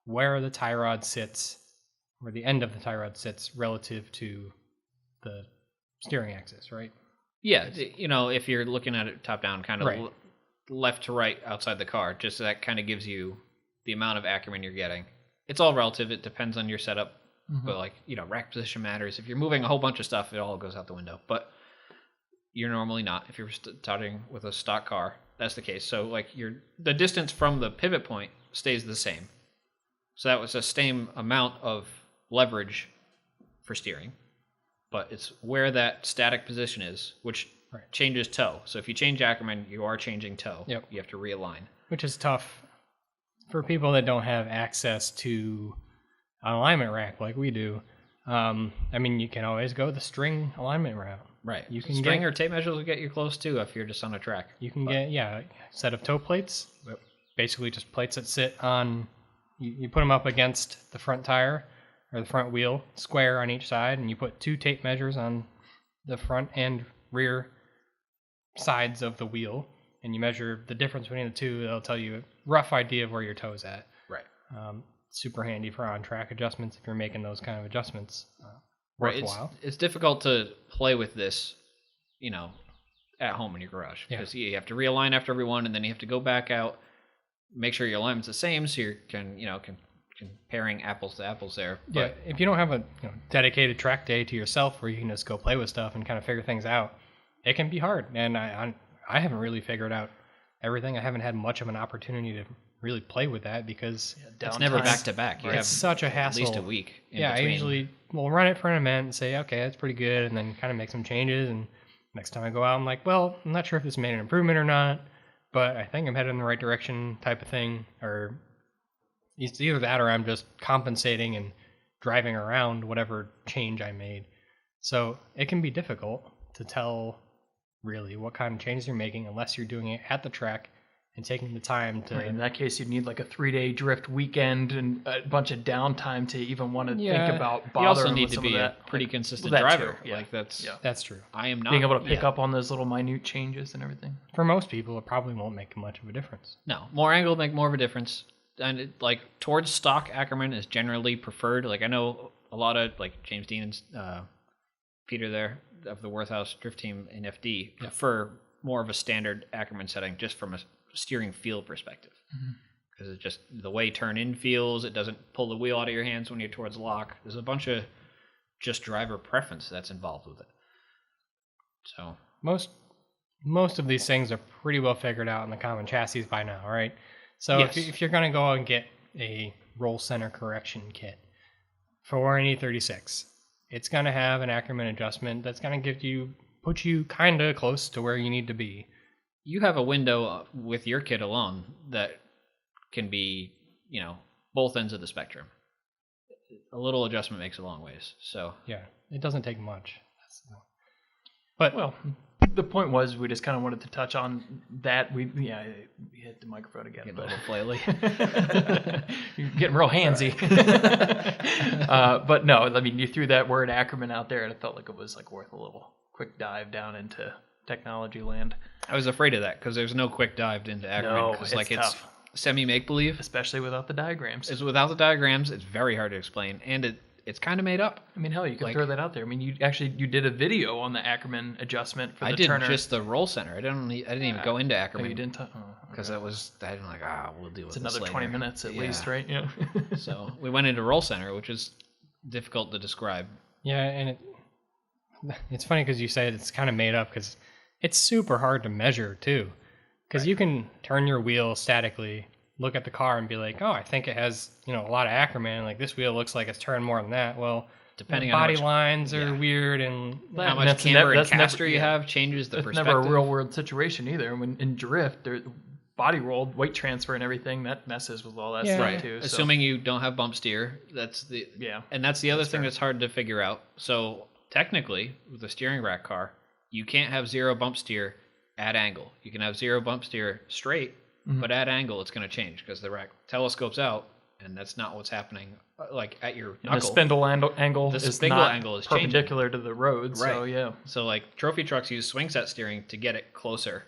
C: where the tie rod sits, where the end of the tie rod sits relative to the steering axis, right?
B: Yeah, if you're looking at it top down, kind of
C: Right.
B: left to right outside the car, just that kind of gives you the amount of Ackerman you're getting. it's all relative. It depends on your setup. But like, rack position matters. If you're moving a whole bunch of stuff, it all goes out the window. But you're normally not. If you're starting with a stock car, that's the case. So like the distance from the pivot point stays the same. So that was the same amount of leverage for steering. But it's where that static position is, which changes toe. So if you change Ackerman, you are changing toe.
C: Yep.
B: You have to realign.
C: Which is tough for people that don't have access to an alignment rack like we do. I mean, you can always go the string alignment route.
B: Right.
C: You can
B: string or tape measures will get you close too if you're just on a track.
C: You can get a set of toe plates. Basically, just plates that sit on. You put them up against the front tire or the front wheel, square on each side, and you put 2 tape measures on the front and rear sides of the wheel, and you measure the difference between the two. They'll tell you a rough idea of where your toe's at.
B: Right.
C: Super handy for on-track adjustments if you're making those kind of adjustments.
B: Right.
C: Worthwhile.
B: It's difficult to play with this, at home in your garage because you have to realign after every one, and then you have to go back out, make sure your alignment's the same, so you can comparing apples to apples there. But
C: if you don't have a dedicated track day to yourself where you can just go play with stuff and kind of figure things out, it can be hard. And I haven't really figured out everything. I haven't had much of an opportunity to really play with that because
B: it's never back to back.
C: It's such a hassle.
B: At least a week.
C: I usually will run it for an event and say, okay, that's pretty good, and then kind of make some changes. And next time I go out, I'm like, well, I'm not sure if this made an improvement or not, but I think I'm headed in the right direction type of thing. Or it's either that or I'm just compensating and driving around whatever change I made. So it can be difficult to tell really what kind of changes you're making unless you're doing it at the track and taking the time to...
D: Right, in that case, you'd need like a 3-day drift weekend and a bunch of downtime to even want to think about bothering.
B: You also need
D: with
B: to
D: some
B: be
D: of
B: a
D: that.
B: pretty consistent
D: Well,
B: driver.
D: True. Yeah.
C: That's true.
B: I am not
D: being able to pick up on those little minute changes and everything.
C: For most people, it probably won't make much of a difference.
B: No, more angle will make more of a difference. And towards stock, Ackerman is generally preferred. Like I know a lot of James Dean and Peter there of the Worthhouse Drift Team in FD prefer more of a standard Ackerman setting just from a steering feel perspective, because it's just the way turn in feels. It doesn't pull the wheel out of your hands when you're towards lock. There's a bunch of just driver preference that's involved with it. So most of these things are pretty well figured out in the common chassis by now, right? So if you're going to go and get a roll center correction kit for an E36, it's going to have an Ackerman adjustment that's going to put you kind of close to where you need to be. You have a window with your kit alone that can be, both ends of the spectrum. A little adjustment makes a long ways. So
C: yeah, it doesn't take much.
D: Well, the point was we just kind of wanted to touch on that. We hit the microphone again.
B: Getting a little flaily.
D: You're getting real handsy. But no, I mean, you threw that word Ackerman out there, and it felt like it was worth a little quick dive down into technology land.
B: I was afraid of that because there's no quick dive into Ackerman because
D: it's
B: semi make believe,
D: especially without the diagrams.
B: It's without the diagrams. It's very hard to explain, and it's kind of made up.
D: I mean, hell, you can throw that out there. I mean, you did a video on the Ackerman adjustment for the Turner.
B: I did just the roll center. I didn't even go into Ackerman.
D: Oh, you didn't?
B: Because we'll deal with
D: it. It's another 20 minutes at least, right? Yeah.
B: So we went into roll center, which is difficult to describe.
C: Yeah, and it's funny because you say it's kind of made up because it's super hard to measure too. Because you can turn your wheel statically, look at the car and be like, oh, I think it has, a lot of Ackerman. Like this wheel looks like it's turned more than that. Well, depending on body lines are weird and
B: how much camber and caster you have changes the perspective.
D: It's never a real world situation either. When in drift, body rolled, weight transfer and everything, that messes with all that stuff too.
B: Assuming you don't have bump steer, and that's the other thing that's hard to figure out. So technically, with a steering rack car, you can't have zero bump steer at angle. You can have zero bump steer straight, but at angle it's going to change because the rack telescopes out, and that's not what's happening. At your knuckle,
D: the spindle angle is not perpendicular to the road.
B: Right. So trophy trucks use swing set steering to get it closer,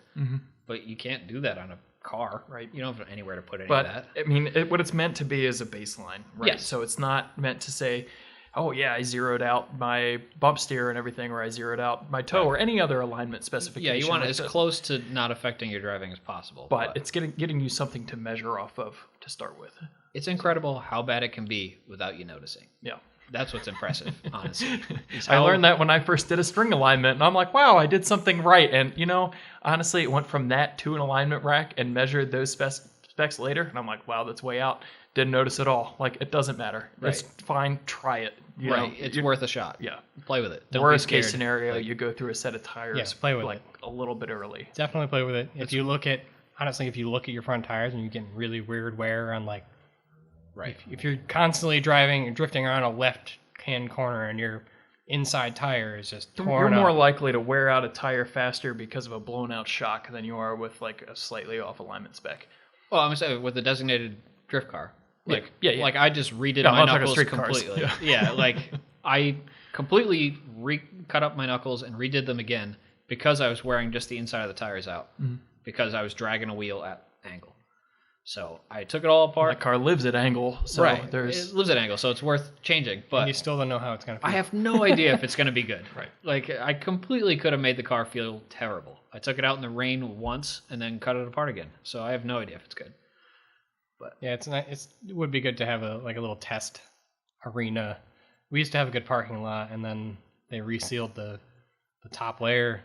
B: but you can't do that on a car. Right. You don't have anywhere to put any of that.
D: I mean, what it's meant to be is a baseline. Right.
B: Yes.
D: So it's not meant to say, oh yeah, I zeroed out my bump steer and everything, or I zeroed out my toe, or any other alignment specification.
B: Yeah, you want it as close to not affecting your driving as possible.
D: But it's getting you something to measure off of to start with.
B: It's incredible how bad it can be without you noticing.
D: Yeah.
B: That's what's impressive, honestly.
D: I learned that when I first did a string alignment, and I'm like, wow, I did something right. And, honestly, it went from that to an alignment rack and measured those specs later. And I'm like, wow, that's way out. Didn't notice at all. Like, it doesn't matter.
B: Right.
D: It's fine. Try it.
B: It's worth a shot.
D: Yeah.
B: Play with it. Don't
D: Worst
B: be scared.
D: case scenario, you go through a set of tires.
C: Yeah, play with
D: like a little bit early.
C: Definitely play with it. If you look at your front tires and you're getting really weird wear on if you're constantly driving and drifting around a left-hand corner and your inside tire is just torn
D: You're more
C: up.
D: likely to wear out a tire faster because of a blown out shock than you are with like a slightly off alignment spec.
B: Well, I'm saying with the designated drift car. Like,
D: yeah.
B: Like I just redid
D: Yeah,
B: my
D: I'm talking
B: knuckles
D: street cars.
B: completely. Yeah, like I completely cut up my knuckles and redid them again because I was wearing just the inside of the tires out because I was dragging a wheel at angle. So I took it all apart.
D: That car lives at angle, so
B: It lives at angle, so it's worth changing. But
C: And you still don't know how it's going to feel.
B: I have no idea if it's going to be good.
D: Right.
B: Like I completely could have made the car feel terrible. I took it out in the rain once and then cut it apart again. So I have no idea if it's good. But
C: Yeah, it would be good to have a little test arena. We used to have a good parking lot, and then they resealed the top layer,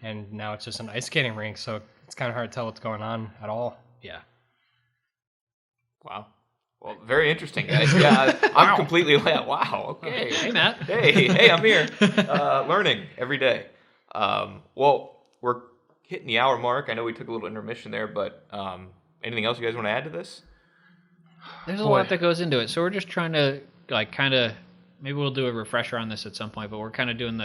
C: and now it's just an ice skating rink, so it's kind of hard to tell what's going on at all.
B: yeah.
A: Wow. Well, very interesting, guys. Yeah, I'm completely wow. Okay.
B: Hey, Matt.
A: Hey, I'm here, learning every day. Well, we're hitting the hour mark. I know we took a little intermission there, but anything else you guys want to add to this?
B: There's a lot that goes into it. So we're just trying to maybe we'll do a refresher on this at some point, but we're kind of doing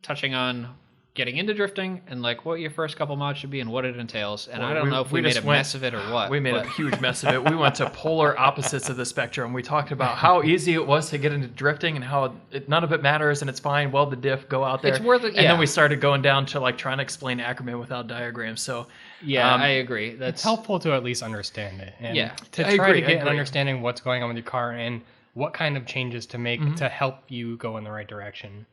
B: touching on getting into drifting and like what your first couple mods should be and what it entails. And I don't know if we made a mess of it or what.
D: We made a huge mess of it. We went to polar opposites of the spectrum. We talked about how easy it was to get into drifting and how none of it matters and it's fine. Weld the diff, go out there.
B: It's worth it.
D: And then we started going down to like trying to explain Ackerman without diagrams. So
B: I agree.
C: It's helpful to at least understand it. And to
D: I
C: try
D: agree,
C: to
D: I
C: get an
D: agree.
C: understanding of what's going on with your car and what kind of changes to make to help you go in the right direction.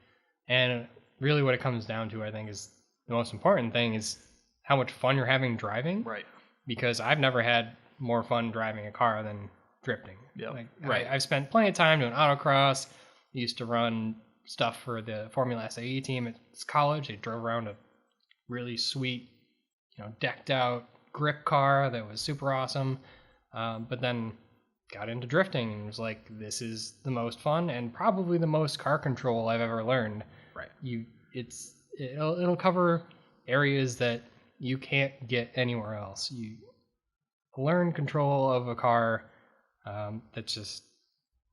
C: And really what it comes down to, I think, is the most important thing is how much fun you're having driving.
D: Right.
C: Because I've never had more fun driving a car than drifting.
D: Yeah.
C: I've spent plenty of time doing autocross. Used to run stuff for the Formula SAE team at college. They drove around a really sweet, decked out grip car that was super awesome. But then got into drifting and was like, this is the most fun and probably the most car control I've ever learned.
B: Right.
C: It'll cover areas that you can't get anywhere else. You learn control of a car that's just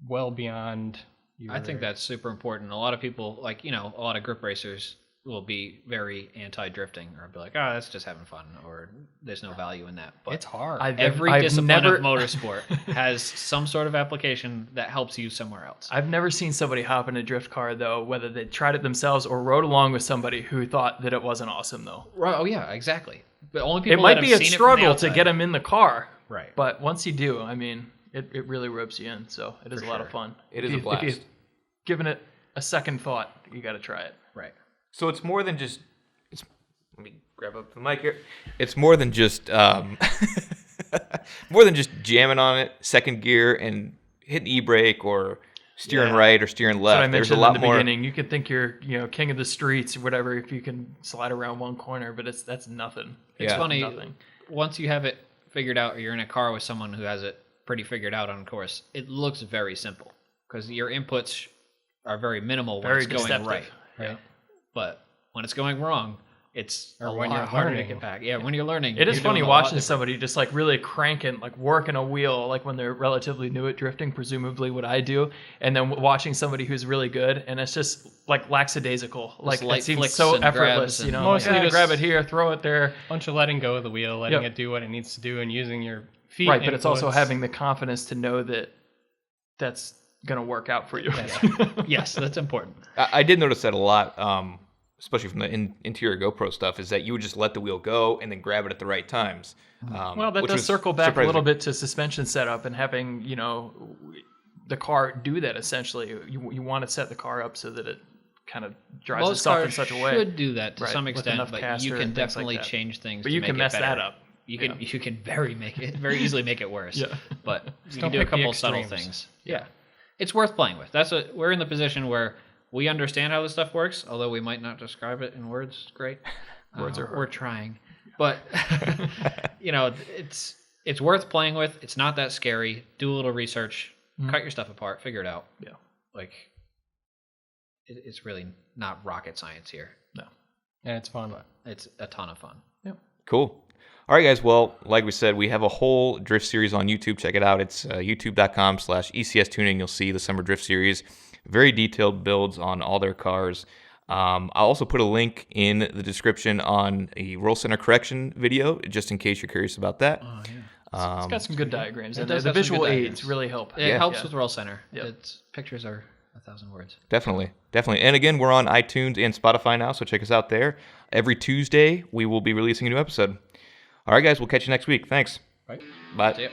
C: well beyond your...
B: I think that's super important. A lot of people, a lot of grip racers will be very anti-drifting or be like, that's just having fun, or there's no value in that. But
C: it's hard.
B: Every discipline of motorsport has some sort of application that helps you somewhere else.
D: I've never seen somebody hop in a drift car, though, whether they tried it themselves or rode along with somebody who thought that it wasn't awesome, though.
B: Right. Oh, yeah, exactly. But only people
D: It might
B: that
D: be
B: have
D: a
B: seen it from the
D: struggle to
B: outside.
D: get them in the car.
B: Right.
D: But once you do, I mean, it really ropes you in, so it is
B: For
D: a lot
B: sure.
D: of fun.
A: It is a
D: If
A: blast.
D: you've given it a second thought, you got to try it.
B: Right.
A: So it's more than just. Let me grab up the mic here. It's more than just jamming on it, second gear, and hitting e-brake or steering right or steering
D: That's what I
A: left. There's a
D: mentioned
A: lot
D: in the
A: more.
D: beginning. You could think you're, king of the streets or whatever if you can slide around one corner, but that's nothing.
B: It's
A: Yeah.
B: funny.
D: Nothing.
B: Once you have it figured out, or you're in a car with someone who has it pretty figured out on course, it looks very simple because your inputs are very minimal when
D: Very
B: it's going
D: deceptive.
B: right.
C: Right.
B: But when it's going wrong, it's
C: Or
B: a
C: when
B: lot
C: you're
B: harder to
C: learning.
B: get back. Yeah, when you're learning.
D: It is
B: you're
D: funny
B: doing a lot
D: watching
B: different.
D: somebody just like really cranking, like working a wheel, like when they're relatively new at drifting, presumably what I do, and then watching somebody who's really good, and it's just like lackadaisical. Like
B: light
D: it seems
B: flicks
D: so
B: and
D: effortless,
B: grabs and-
C: Mostly
D: Like,
C: just-
D: grab it here, throw it there.
C: bunch of letting go of the wheel, letting
D: Yep.
C: it do what it needs to do, and using your feet.
D: Right, but it's also
C: inputs.
D: having the confidence to know that that's gonna work out for you.
B: Yes, that's important.
A: I did notice that a lot, especially from the interior GoPro stuff, is that you would just let the wheel go and then grab it at the right times.
D: Well, that
A: which
D: does
A: was
D: circle back
A: surprising.
D: a little bit to suspension setup and having, the car do that essentially. You want to set the car up so that it kind of drives
B: Most
D: itself
B: cars
D: in such a way.
B: should do that to
D: Right,
B: some
D: with
B: extent,
D: enough
B: but
D: caster
B: you can
D: and things like
B: definitely
D: that.
B: change things.
D: But
B: to
D: you
B: make
D: can
B: it
D: mess
B: better.
D: that up.
B: You can very easily make it worse.
D: Yeah.
B: But you
C: don't
B: can do a
C: pick the
B: couple of subtle
C: extremes.
B: things. Yeah, it's worth playing with. We're in the position where we understand how this stuff works, although we might not describe it in words great.
D: Words are hard.
B: We're trying, but it's worth playing with. It's not that scary. Do a little research, cut your stuff apart, figure it out.
D: Yeah.
B: Like it's really not rocket science here.
D: No.
C: And it's fun.
B: But it's a ton of fun.
D: Yep.
A: Cool. All right, guys. Well, like we said, we have a whole drift series on YouTube. Check it out. It's youtube.com/ECS Tuning. You'll see the Summer Drift Series. Very detailed builds on all their cars. I'll also put a link in the description on a roll center correction video, just in case you're curious about that.
B: Oh yeah.
D: It's got some good diagrams. And
B: does
D: the
B: have some
D: visual
B: good
D: aids
B: diagrams.
D: really help.
B: It helps with roll center.
D: Yep.
B: Its pictures are 1,000 words.
A: Definitely. And again, we're on iTunes and Spotify now, so check us out there. Every Tuesday, we will be releasing a new episode. All right, guys. We'll catch you next week. Thanks.
B: Right.
A: Bye.
B: See ya.